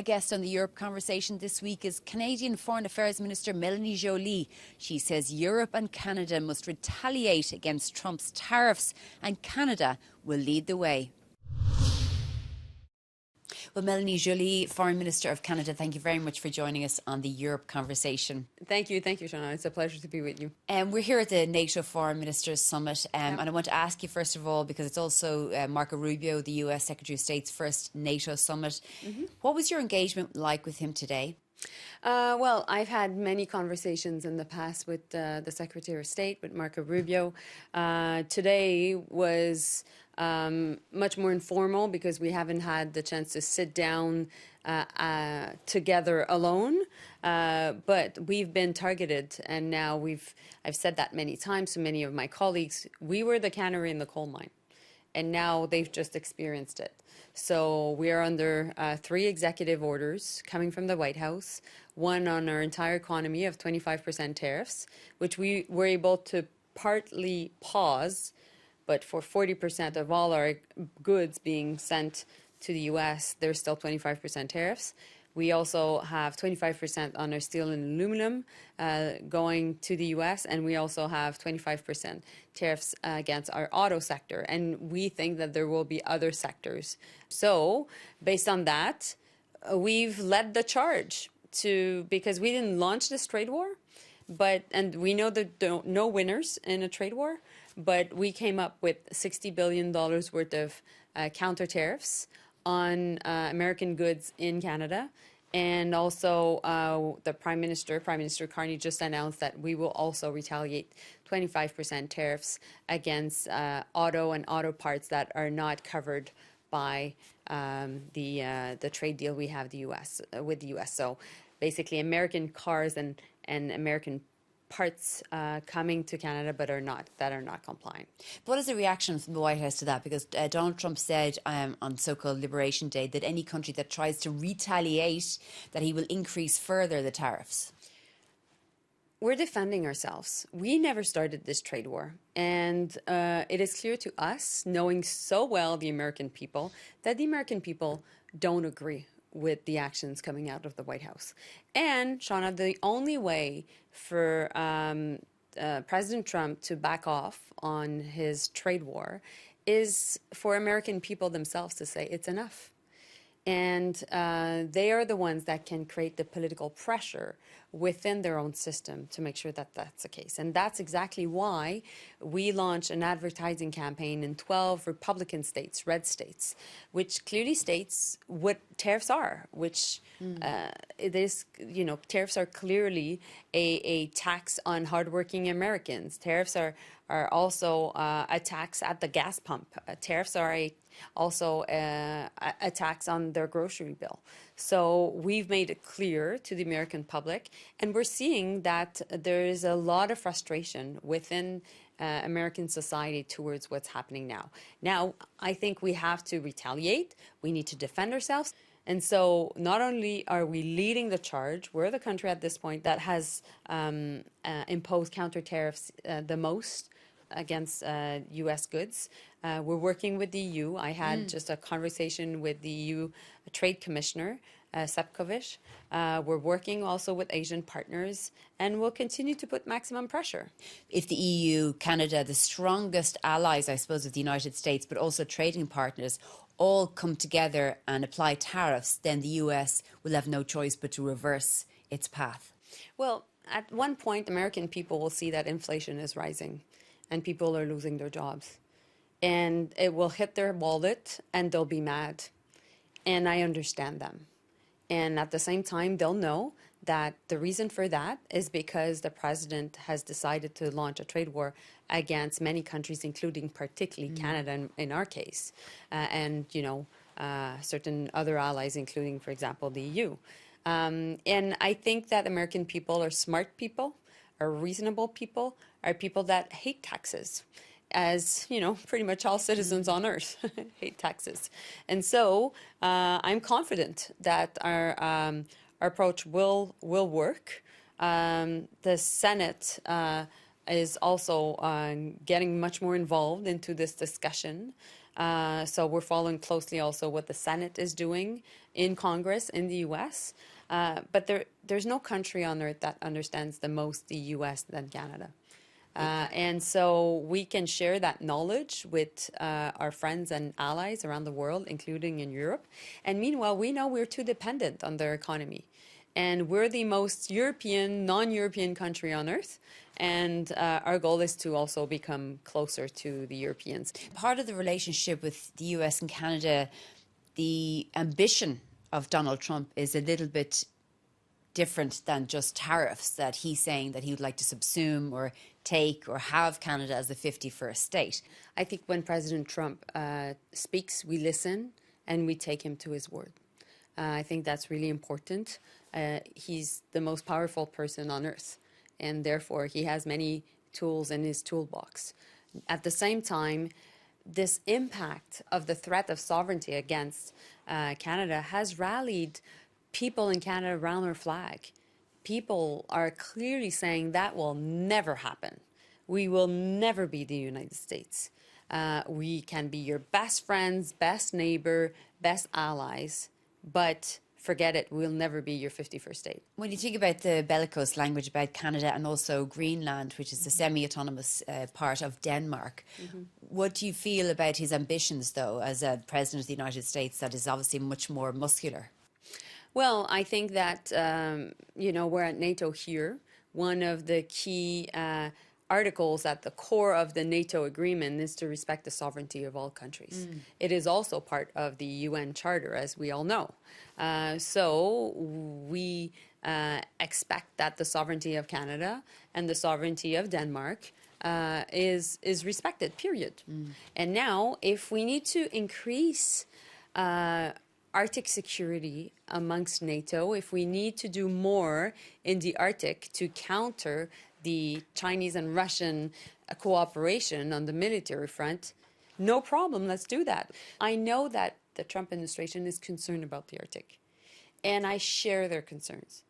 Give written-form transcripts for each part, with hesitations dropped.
My guest on the Europe Conversation this week is Canadian Foreign Affairs Minister Mélanie Joly. She says Europe and Canada must retaliate against Trump's tariffs, and Canada will lead the way. Well, Mélanie Joly, Foreign Minister of Canada, thank you very much for joining us on the Europe Conversation. Thank you, Shauna. It's a pleasure to be with you. We're here at the NATO Foreign Ministers Summit, and I want to ask you first of all, because it's also Marco Rubio, the US Secretary of State's first NATO summit. What was your engagement like with him today? Well, I've had many conversations in the past with the Secretary of State, with Marco Rubio. Today was much more informal because we haven't had the chance to sit down together alone. But we've been targeted, and now I've said that many times to many of my colleagues. We were the canary in the coal mine, and now they've just experienced it. So we are under 3 executive orders coming from the White House, one on our entire economy of 25% tariffs, which we were able to partly pause, but for 40% of all our goods being sent to the U.S., there's still 25% tariffs. We also have 25% on our steel and aluminum going to the U.S., and we also have 25% tariffs against our auto sector. And we think that there will be other sectors. So based on that, we've led the charge because we didn't launch this trade war, and we know that there are no winners in a trade war, but we came up with $60 billion worth of counter tariffs on American goods in Canada. And also the Prime Minister Carney, just announced that we will also retaliate 25% tariffs against auto and auto parts that are not covered by the trade deal we have with the U.S. So basically American cars and American parts coming to Canada but are not complying. What is the reaction from the White House to that? Because Donald Trump said on so-called Liberation Day that any country that tries to retaliate, that he will increase further the tariffs. We're defending ourselves. We never started this trade war. And it is clear to us, knowing so well the American people, that the American people don't agree with the actions coming out of the White House. And, Shauna, the only way for President Trump to back off on his trade war is for American people themselves to say it's enough. And they are the ones that can create the political pressure within their own system to make sure that that's the case. And that's exactly why we launched an advertising campaign in 12 Republican states, red states, which clearly states what tariffs are, which it is, tariffs are clearly a tax on hardworking Americans. Tariffs are also a tax at the gas pump. Tariffs are also a tax on their grocery bill. So we've made it clear to the American public, and we're seeing that there is a lot of frustration within American society towards what's happening now. Now, I think we have to retaliate. We need to defend ourselves. And so not only are we leading the charge, we're the country at this point that has imposed counter tariffs the most against U.S. goods. We're working with the EU. I had just a conversation with the EU Trade Commissioner, Sefcovic. We're working also with Asian partners, and we'll continue to put maximum pressure. If the EU, Canada, the strongest allies, I suppose, of the United States, but also trading partners, all come together and apply tariffs, then the US will have no choice but to reverse its path. Well, at one point, American people will see that inflation is rising and people are losing their jobs. And it will hit their wallet and they'll be mad. And I understand them. And at the same time, they'll know that the reason for that is because the president has decided to launch a trade war against many countries, including particularly Canada in our case, and, certain other allies, including, for example, the EU. And I think that American people are smart people, are reasonable people, are people that hate taxes. As, pretty much all citizens on earth hate taxes. And so I'm confident that our approach will work. The Senate is also getting much more involved into this discussion. So we're following closely also what the Senate is doing in Congress in the U.S. But there's no country on earth that understands the most the U.S. than Canada. And so we can share that knowledge with our friends and allies around the world, including in Europe. And meanwhile, we know we're too dependent on their economy. And we're the most European, non-European country on earth. And our goal is to also become closer to the Europeans. Part of the relationship with the US and Canada, the ambition of Donald Trump is a little bit different than just tariffs, that he's saying that he would like to subsume or take or have Canada as the 51st state. I think when President Trump speaks, we listen and we take him to his word. I think that's really important. He's the most powerful person on earth, and therefore he has many tools in his toolbox. At the same time, this impact of the threat of sovereignty against Canada has rallied people in Canada around our flag. People are clearly saying that will never happen. We will never be the United States. We can be your best friends, best neighbor, best allies, but forget it, we'll never be your 51st state. When you think about the bellicose language about Canada and also Greenland, which is the semi-autonomous part of Denmark, what do you feel about his ambitions, though, as a president of the United States that is obviously much more muscular? Well, I think that, we're at NATO here. One of the key articles at the core of the NATO agreement is to respect the sovereignty of all countries. It is also part of the UN Charter, as we all know. So we expect that the sovereignty of Canada and the sovereignty of Denmark is respected, period. And now, if we need to increase Arctic security amongst NATO, if we need to do more in the Arctic to counter the Chinese and Russian cooperation on the military front, no problem, let's do that. I know that the Trump administration is concerned about the Arctic, and I share their concerns.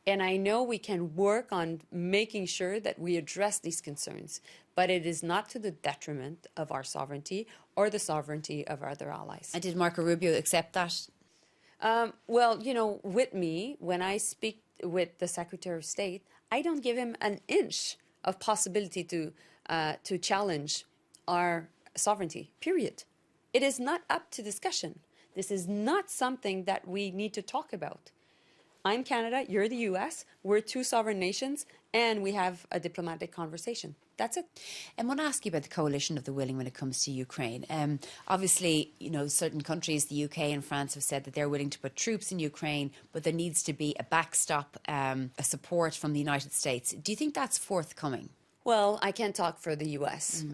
And I know we can work on making sure that we address these concerns, but it is not to the detriment of our sovereignty or the sovereignty of our other allies. And did Marco Rubio accept that? Well, with me, when I speak with the Secretary of State, I don't give him an inch of possibility to challenge our sovereignty, period. It is not up to discussion. This is not something that we need to talk about. I'm Canada, you're the US, we're two sovereign nations, and we have a diplomatic conversation. That's it. I want to ask you about the coalition of the willing when it comes to Ukraine. Obviously, certain countries, the UK and France, have said that they're willing to put troops in Ukraine, but there needs to be a backstop, a support from the United States. Do you think that's forthcoming? Well, I can't talk for the U.S.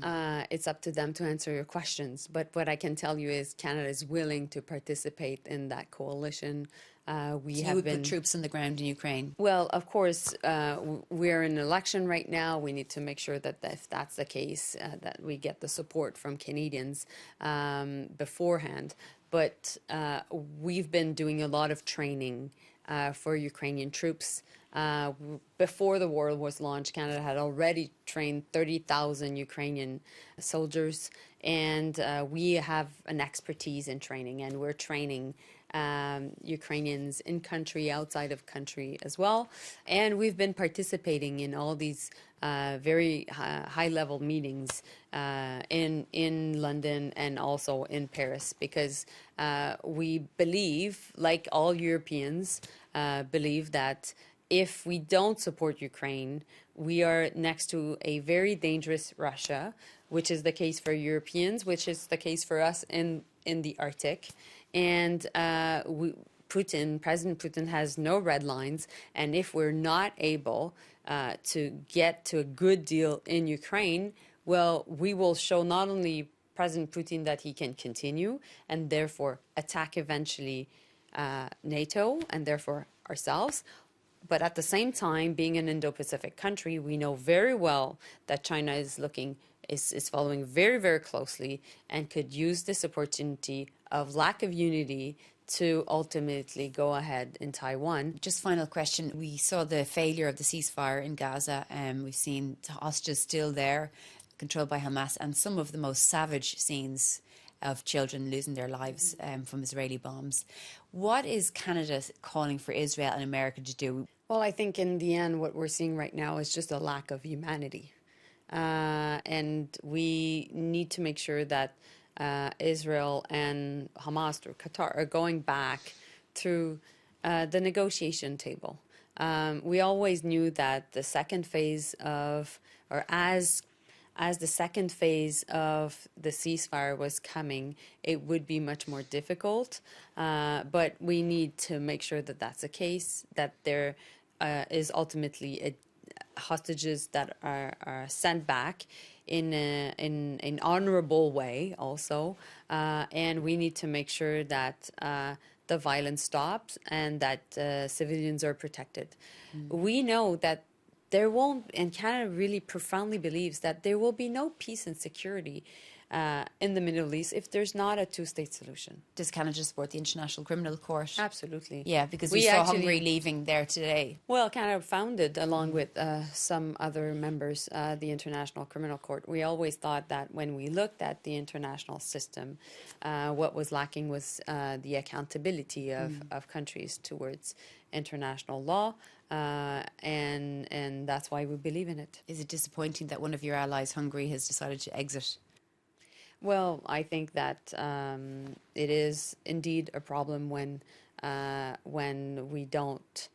It's up to them to answer your questions. But what I can tell you is Canada is willing to participate in that coalition. You would put troops on the ground in Ukraine? Well, of course, we're in an election right now. We need to make sure that if that's the case, that we get the support from Canadians beforehand. But we've been doing a lot of training for Ukrainian troops. Before the war was launched, Canada had already trained 30,000 Ukrainian soldiers, and we have an expertise in training, and we're training Ukrainians in country, outside of country as well. And we've been participating in all these very high-level meetings in London and also in Paris, because we believe, like all Europeans, believe that if we don't support Ukraine, we are next to a very dangerous Russia, which is the case for Europeans, which is the case for us in the Arctic. And President Putin has no red lines. And if we're not able to get to a good deal in Ukraine, well, we will show not only President Putin that he can continue and therefore attack eventually NATO and therefore ourselves, but at the same time, being an Indo-Pacific country, we know very well that China is following very, very closely and could use this opportunity of lack of unity to ultimately go ahead in Taiwan. Just final question. We saw the failure of the ceasefire in Gaza. We've seen hostages still there, controlled by Hamas, and some of the most savage scenes of children losing their lives from Israeli bombs. What is Canada calling for Israel and America to do? Well, I think in the end, what we're seeing right now is just a lack of humanity. And we need to make sure that Israel and Hamas or Qatar are going back through the negotiation table. We always knew that the second phase of, or as the second phase of the ceasefire was coming, it would be much more difficult. But we need to make sure that that's the case, that there is ultimately hostages that are sent back in an honorable way also. And we need to make sure that the violence stops and that civilians are protected. We know that there won't, and Canada really profoundly believes that there will be no peace and security in the Middle East if there's not a two-state solution. Does Canada support the International Criminal Court? Absolutely. Yeah, because we saw Hungary leaving there today. Well, Canada founded, along with some other members, the International Criminal Court. We always thought that when we looked at the international system, what was lacking was the accountability of countries towards international law, and that's why we believe in it. Is it disappointing that one of your allies, Hungary, has decided to exit? Well, I think that it is indeed a problem when we don't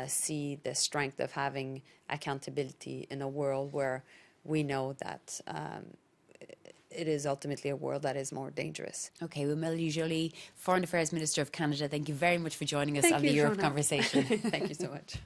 see the strength of having accountability in a world where we know that it is ultimately a world that is more dangerous. Okay, well, Mélanie Joly, Foreign Affairs Minister of Canada, thank you very much for joining us on the Europe Conversation. Thank you so much.